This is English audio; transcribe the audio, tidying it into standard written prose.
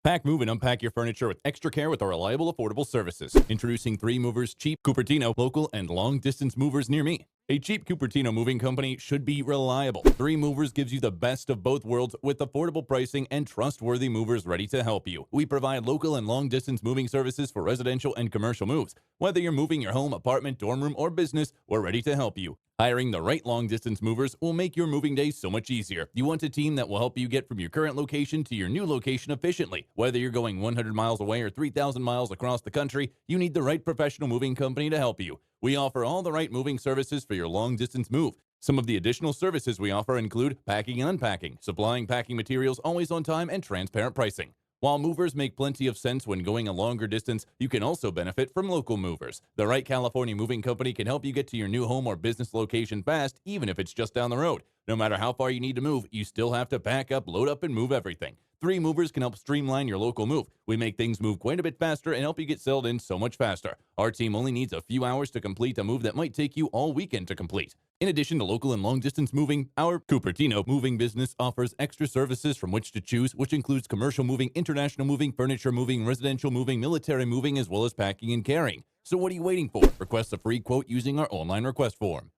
Pack, move, and unpack your furniture with extra care with our reliable, affordable services. Introducing 3 Movers, cheap Cupertino, local, and long-distance movers near me. A cheap Cupertino moving company should be reliable. 3 Movers gives you the best of both worlds with affordable pricing and trustworthy movers ready to help you. We provide local and long-distance moving services for residential and commercial moves. Whether you're moving your home, apartment, dorm room, or business, we're ready to help you. Hiring the right long-distance movers will make your moving days so much easier. You want a team that will help you get from your current location to your new location efficiently. Whether you're going 100 miles away or 3,000 miles across the country, you need the right professional moving company to help you. We offer all the right moving services for your long-distance move. Some of the additional services we offer include packing and unpacking, supplying packing materials always on time, and transparent pricing. While movers make plenty of sense when going a longer distance, you can also benefit from local movers. The right California moving company can help you get to your new home or business location fast, even if it's just down the road. No matter how far you need to move, you still have to pack up, load up, and move everything. 3 Movers can help streamline your local move. We make things move quite a bit faster and help you get settled in so much faster. Our team only needs a few hours to complete a move that might take you all weekend to complete. In addition to local and long-distance moving, our Cupertino moving business offers extra services from which to choose, which includes commercial moving, international moving, furniture moving, residential moving, military moving, as well as packing and carrying. So what are you waiting for? Request a free quote using our online request form.